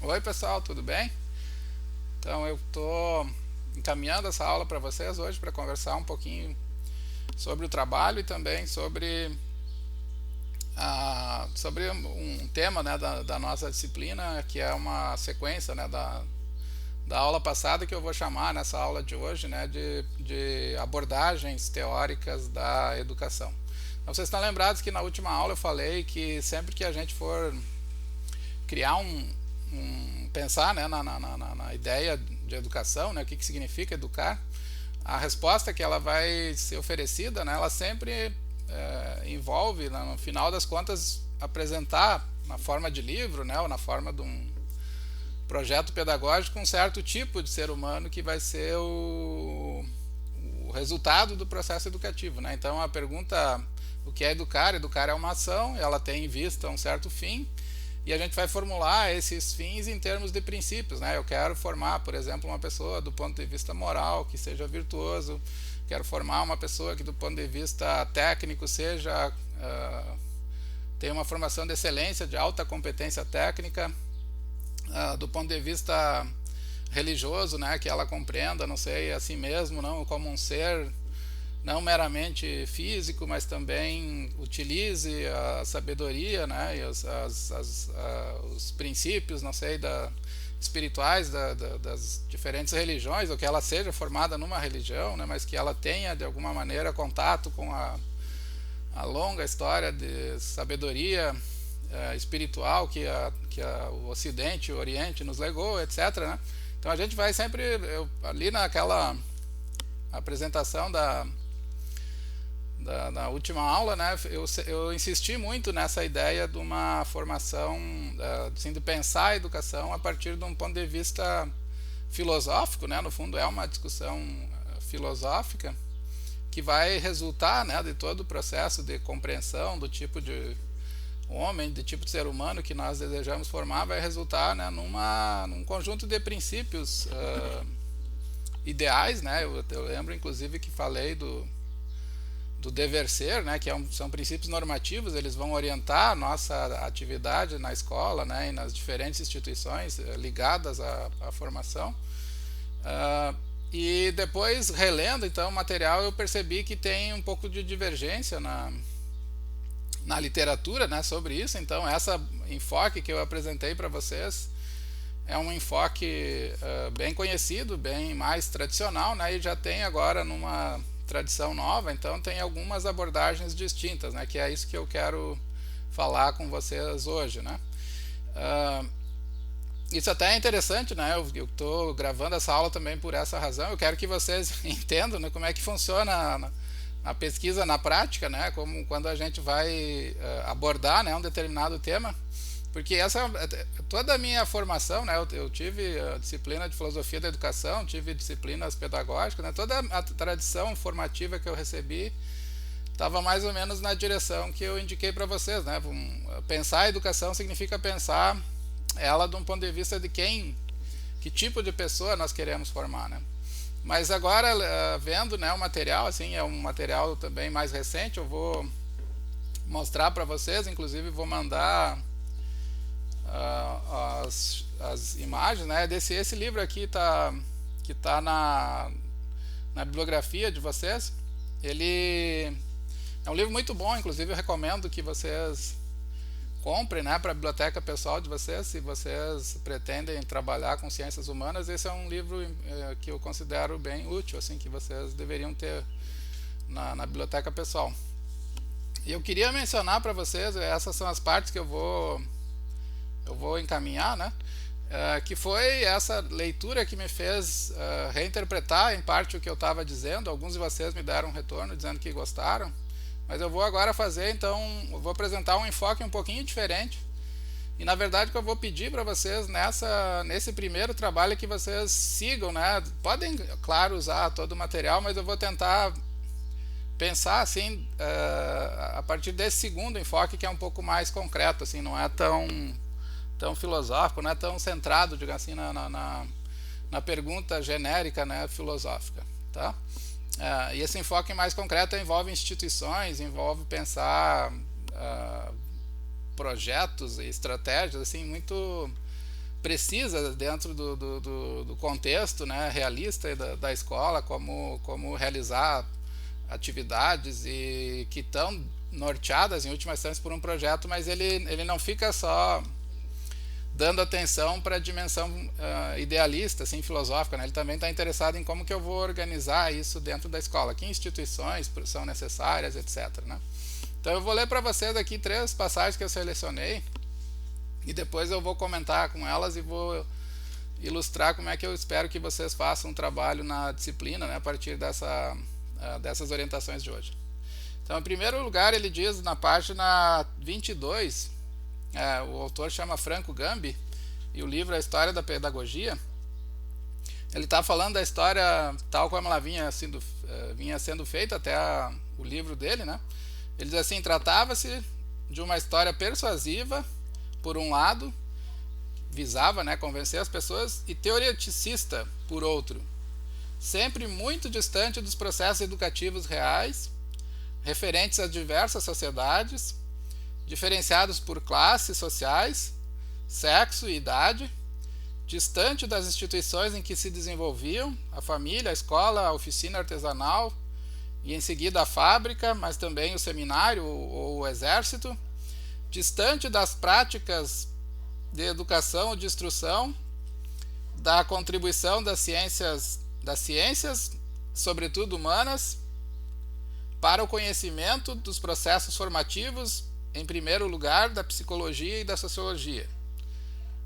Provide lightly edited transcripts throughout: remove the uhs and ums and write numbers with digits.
Oi, pessoal, tudo bem? Então, eu estou encaminhando essa aula para vocês hoje para conversar um pouquinho sobre o trabalho e também sobre um tema, né, da nossa disciplina, que é uma sequência, né, da aula passada, que eu vou chamar nessa aula de hoje, né, de abordagens teóricas da educação. Então, vocês estão lembrados que na última aula eu falei que sempre que a gente for criar pensar, né, na ideia de educação, né, o que significa educar, a resposta que ela vai ser oferecida, né, ela sempre envolve, né, no final das contas, apresentar na forma de livro, né, ou na forma de um projeto pedagógico um certo tipo de ser humano que vai ser o resultado do processo educativo, né? Então a pergunta, o que é educar? Educar é uma ação, ela tem em vista um certo fim, e a gente vai formular esses fins em termos de princípios, né? Eu quero formar, por exemplo, uma pessoa do ponto de vista moral que seja virtuoso, quero formar uma pessoa que do ponto de vista técnico seja tenha uma formação de excelência, de alta competência técnica, do ponto de vista religioso, né, que ela compreenda, não sei, a si mesmo, não como um ser não meramente físico, mas também utilize a sabedoria, né, e os princípios, não sei, espirituais das diferentes religiões, ou que ela seja formada numa religião, né, mas que ela tenha de alguma maneira contato com a longa história de sabedoria espiritual o Ocidente e o Oriente nos legou, etc., né? Então a gente vai sempre, ali naquela apresentação na última aula, né, eu insisti muito nessa ideia de uma formação, assim, de pensar a educação a partir de um ponto de vista filosófico, né, no fundo é uma discussão filosófica que vai resultar, né, de todo o processo de compreensão do tipo de homem, do tipo de ser humano que nós desejamos formar, vai resultar, né, num conjunto de princípios ideais, né? Eu lembro inclusive que falei do dever ser, né, que são princípios normativos, eles vão orientar a nossa atividade na escola, né, e nas diferentes instituições ligadas à formação. E depois, relendo então o material, eu percebi que tem um pouco de divergência na literatura, né, sobre isso. Então, esse enfoque que eu apresentei para vocês é um enfoque bem conhecido, bem mais tradicional, né, e já tem agora numa tradição nova, então tem algumas abordagens distintas, né, que é isso que eu quero falar com vocês hoje, né. Isso até é interessante, né? Eu estou gravando essa aula também por essa razão. Eu quero que vocês entendam, né, como é que funciona a pesquisa na prática, né? Como quando a gente vai abordar, né, um determinado tema. Porque toda a minha formação, né? Eu tive a disciplina de filosofia da educação, tive disciplinas pedagógicas, né? Toda a tradição formativa que eu recebi estava mais ou menos na direção que eu indiquei para vocês, né? Pensar a educação significa pensar ela de um ponto de vista de que tipo de pessoa nós queremos formar, né? Mas agora, vendo, né, o material, assim, é um material também mais recente, eu vou mostrar para vocês, inclusive vou mandar as imagens, né, esse livro aqui que está na bibliografia de vocês. Ele é um livro muito bom, inclusive eu recomendo que vocês comprem, né, para a biblioteca pessoal de vocês, se vocês pretendem trabalhar com ciências humanas. Esse é um livro que eu considero bem útil, assim, que vocês deveriam ter na biblioteca pessoal. E eu queria mencionar para vocês, essas são as partes que eu vou encaminhar, né, que foi essa leitura que me fez reinterpretar em parte o que eu estava dizendo. Alguns de vocês me deram um retorno dizendo que gostaram. Mas eu vou agora fazer, então, eu vou apresentar um enfoque um pouquinho diferente. E na verdade o que eu vou pedir para vocês nesse primeiro trabalho é que vocês sigam, né? Podem, claro, usar todo o material, mas eu vou tentar pensar assim a partir desse segundo enfoque, que é um pouco mais concreto, assim, não é tão filosófico, não é tão centrado, digamos assim, na pergunta genérica, né, filosófica, tá? E esse enfoque mais concreto envolve instituições, envolve pensar projetos e estratégias assim muito precisa dentro do contexto, né, realista da escola, como realizar atividades e que estão norteadas em última instância por um projeto, mas ele não fica só dando atenção para a dimensão idealista, assim, filosófica, né? Ele também está interessado em como que eu vou organizar isso dentro da escola, que instituições são necessárias, etc., né? Então eu vou ler para vocês aqui 3 passagens que eu selecionei e depois eu vou comentar com elas e vou ilustrar como é que eu espero que vocês façam um trabalho na disciplina, né, a partir dessas orientações de hoje. Então, em primeiro lugar, ele diz na página 22, o autor chama Franco Gambi, e o livro é A História da Pedagogia. Ele está falando da história tal como ela vinha sendo feita até o livro dele, né? Ele diz assim: tratava-se de uma história persuasiva, por um lado, visava, né, convencer as pessoas, e teoreticista, por outro, sempre muito distante dos processos educativos reais, referentes a diversas sociedades, diferenciados por classes sociais, sexo e idade, distante das instituições em que se desenvolviam, a família, a escola, a oficina artesanal, e em seguida a fábrica, mas também o seminário ou o exército, distante das práticas de educação ou de instrução, da contribuição das ciências, sobretudo humanas, para o conhecimento dos processos formativos, em primeiro lugar, da psicologia e da sociologia.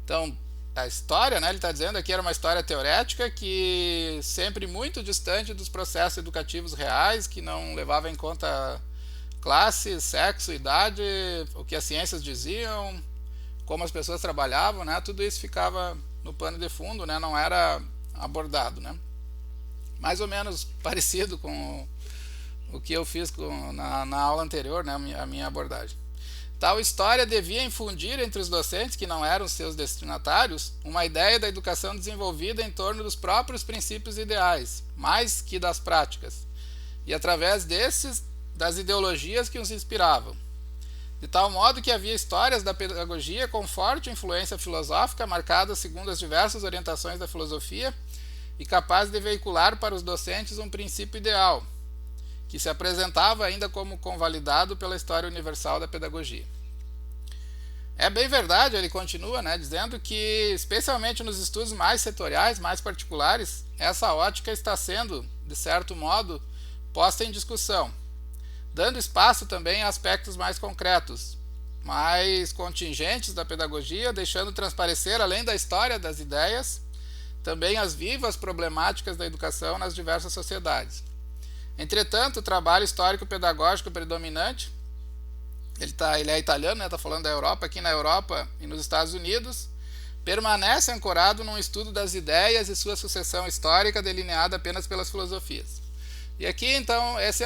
Então, a história, né, ele está dizendo aqui, era uma história teorética que sempre muito distante dos processos educativos reais, que não levava em conta classe, sexo, idade, o que as ciências diziam, como as pessoas trabalhavam, né, tudo isso ficava no pano de fundo, né, não era abordado, né. Mais ou menos parecido com o que eu fiz na aula anterior, né, a minha abordagem. Tal história devia infundir entre os docentes, que não eram seus destinatários, uma ideia da educação desenvolvida em torno dos próprios princípios ideais, mais que das práticas, e através desses, das ideologias que os inspiravam. De tal modo que havia histórias da pedagogia com forte influência filosófica, marcadas segundo as diversas orientações da filosofia, e capaz de veicular para os docentes um princípio ideal, que se apresentava ainda como convalidado pela história universal da pedagogia. É bem verdade, ele continua, né, dizendo que, especialmente nos estudos mais setoriais, mais particulares, essa ótica está sendo, de certo modo, posta em discussão, dando espaço também a aspectos mais concretos, mais contingentes da pedagogia, deixando transparecer, além da história das ideias, também as vivas problemáticas da educação nas diversas sociedades. Entretanto, o trabalho histórico-pedagógico predominante, ele é italiano, está falando da Europa, aqui na Europa e nos Estados Unidos, permanece ancorado num estudo das ideias e sua sucessão histórica delineada apenas pelas filosofias. E aqui, então, esse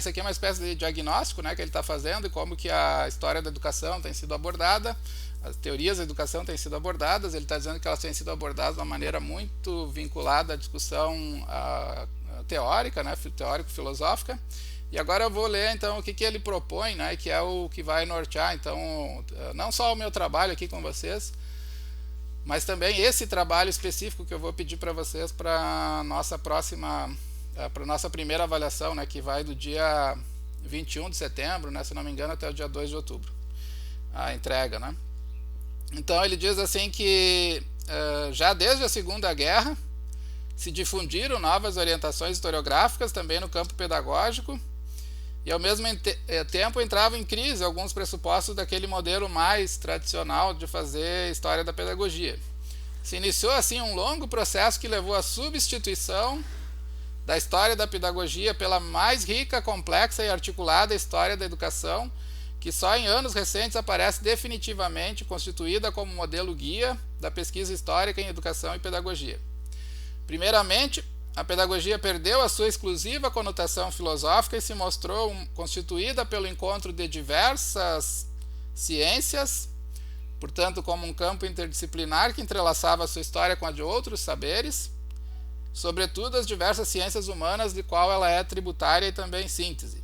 aqui é uma espécie de diagnóstico, né, que ele está fazendo, e como que a história da educação tem sido abordada, as teorias da educação têm sido abordadas. Ele está dizendo que elas têm sido abordadas de uma maneira muito vinculada à discussão teórica, né, teórico-filosófica. E agora eu vou ler, então, o que ele propõe, né, que é o que vai nortear, então, não só o meu trabalho aqui com vocês, mas também esse trabalho específico que eu vou pedir para vocês para nossa primeira avaliação, né, que vai do dia 21 de setembro, né, se não me engano, até o dia 2 de outubro, a entrega, né. Então ele diz assim que já desde a Segunda Guerra se difundiram novas orientações historiográficas também no campo pedagógico, e ao mesmo tempo entravam em crise alguns pressupostos daquele modelo mais tradicional de fazer história da pedagogia. Se iniciou assim um longo processo que levou à substituição da história da pedagogia pela mais rica, complexa e articulada história da educação, que só em anos recentes aparece definitivamente constituída como modelo guia da pesquisa histórica em educação e pedagogia. Primeiramente, a pedagogia perdeu a sua exclusiva conotação filosófica e se mostrou constituída pelo encontro de diversas ciências, portanto, como um campo interdisciplinar que entrelaçava a sua história com a de outros saberes, sobretudo as diversas ciências humanas, de qual ela é tributária e também síntese.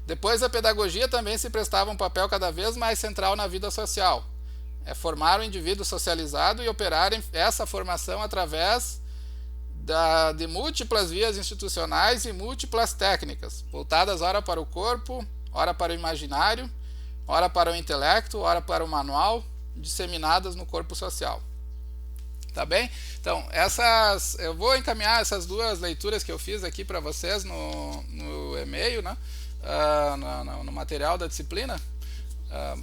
Depois, a pedagogia também se prestava um papel cada vez mais central na vida social, é formar o indivíduo socializado e operar essa formação através de múltiplas vias institucionais e múltiplas técnicas, voltadas ora para o corpo, ora para o imaginário, ora para o intelecto, ora para o manual, disseminadas no corpo social. Tá bem? Então, eu vou encaminhar essas duas leituras que eu fiz aqui para vocês no e-mail, né? No material da disciplina.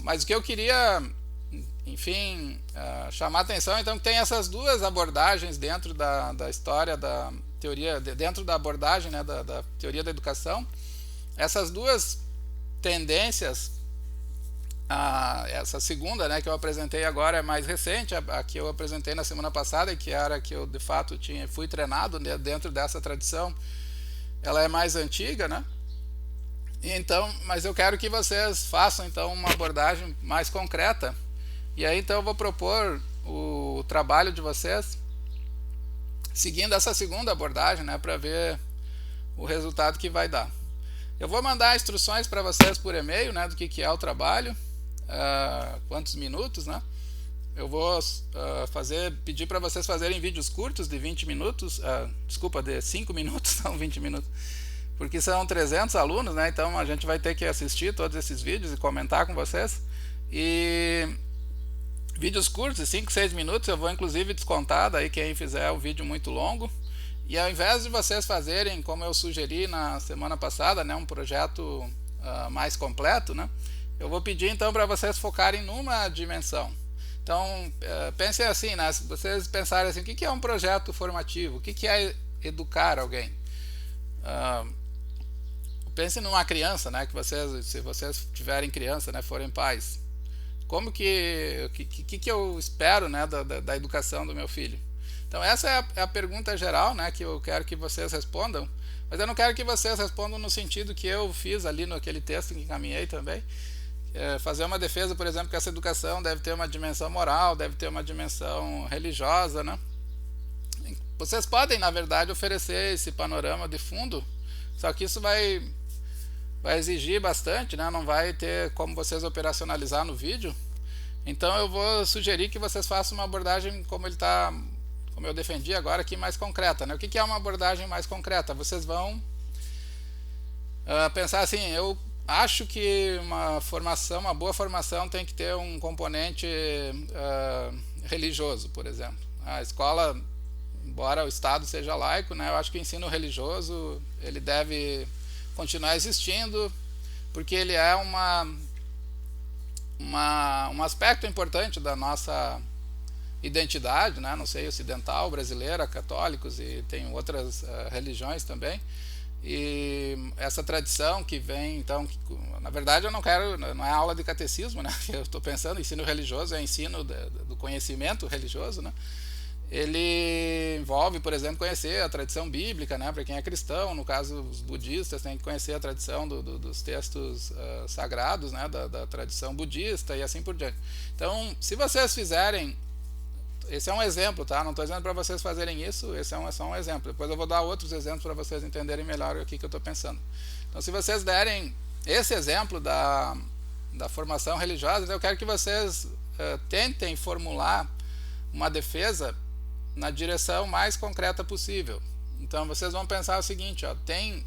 Mas o que eu queria, enfim, chamar a atenção, então, que tem essas duas abordagens dentro da história da teoria, dentro da abordagem, né, da teoria da educação. Essas duas tendências, essa segunda, né, que eu apresentei agora é mais recente, a que eu apresentei na semana passada, que era que eu de fato fui treinado dentro dessa tradição, ela é mais antiga, né? Então, mas eu quero que vocês façam então uma abordagem mais concreta. E aí então eu vou propor o trabalho de vocês seguindo essa segunda abordagem, né, para ver o resultado que vai dar. Eu vou mandar instruções para vocês por e-mail, né, do que é o trabalho, quantos minutos, né? Eu vou pedir para vocês fazerem vídeos curtos de 20 minutos, desculpa, de 5 minutos, não 20 minutos, porque são 300 alunos, né? Então a gente vai ter que assistir todos esses vídeos e comentar com vocês. E vídeos curtos, de 5, 6 minutos, eu vou inclusive descontar daí quem fizer o vídeo muito longo. E ao invés de vocês fazerem, como eu sugeri na semana passada, né, um projeto mais completo, né, eu vou pedir então para vocês focarem numa dimensão. Então, pensem assim, né, se vocês pensarem assim, o que é um projeto formativo? O que é educar alguém? Pensem numa criança, né, se vocês tiverem criança, né, forem pais. Como que eu espero, né, da educação do meu filho? Então essa é a pergunta geral, né, que eu quero que vocês respondam, mas eu não quero que vocês respondam no sentido que eu fiz ali naquele texto que encaminhei também, fazer uma defesa, por exemplo, que essa educação deve ter uma dimensão moral, deve ter uma dimensão religiosa, né? Vocês podem, na verdade, oferecer esse panorama de fundo, só que isso vai exigir bastante, né? Não vai ter como vocês operacionalizar no vídeo. Então eu vou sugerir que vocês façam uma abordagem como eu defendi agora aqui, mais concreta, né? O que é uma abordagem mais concreta? Vocês vão pensar assim, eu acho que uma boa formação tem que ter um componente religioso, por exemplo. A escola, embora o Estado seja laico, né, eu acho que o ensino religioso ele deve continuar existindo, porque ele é um aspecto importante da nossa identidade, né? Não sei, ocidental, brasileira, católicos e tem outras religiões também. E essa tradição que vem, então, na verdade eu não é aula de catecismo, né? Eu estou pensando, ensino religioso é ensino do conhecimento religioso, né? Ele envolve, por exemplo, conhecer a tradição bíblica, né, para quem é cristão. No caso, os budistas têm que conhecer a tradição dos textos sagrados, né, da tradição budista e assim por diante. Então, se vocês fizerem, esse é um exemplo, tá? Não estou dizendo para vocês fazerem isso, esse é só um exemplo. Depois eu vou dar outros exemplos para vocês entenderem melhor o que eu estou pensando. Então, se vocês derem esse exemplo da formação religiosa, eu quero que vocês tentem formular uma defesa na direção mais concreta possível. Então vocês vão pensar o seguinte, tem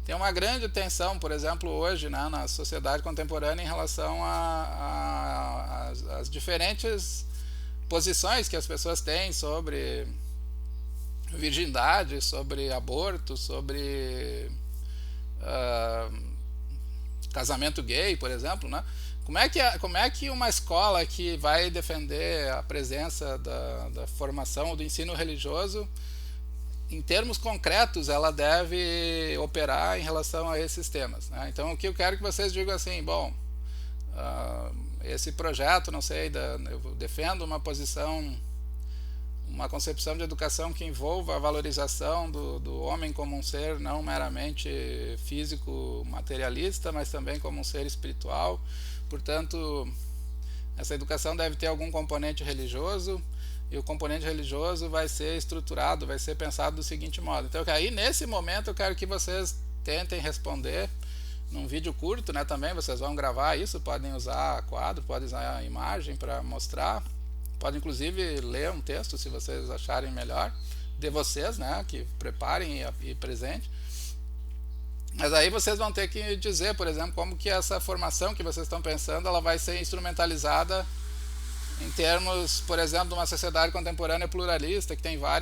uma grande tensão, por exemplo, hoje, né, na sociedade contemporânea em relação às diferentes posições que as pessoas têm sobre virgindade, sobre aborto, sobre casamento gay, por exemplo, né? Como é que uma escola que vai defender a presença da formação do ensino religioso, em termos concretos, ela deve operar em relação a esses temas, né? Então, o que eu quero que vocês digam assim, bom, esse projeto, não sei, eu defendo uma concepção de educação que envolva a valorização do homem como um ser não meramente físico, materialista, mas também como um ser espiritual. Portanto, essa educação deve ter algum componente religioso, e o componente religioso vai ser estruturado, vai ser pensado do seguinte modo. Então, aí nesse momento eu quero que vocês tentem responder num vídeo curto, né, também vocês vão gravar isso, podem usar quadro, podem usar imagem para mostrar, podem inclusive ler um texto se vocês acharem melhor, de vocês, né, que preparem e presente. Mas aí vocês vão ter que dizer, por exemplo, como que essa formação que vocês estão pensando, ela vai ser instrumentalizada em termos, por exemplo, de uma sociedade contemporânea pluralista, que tem vários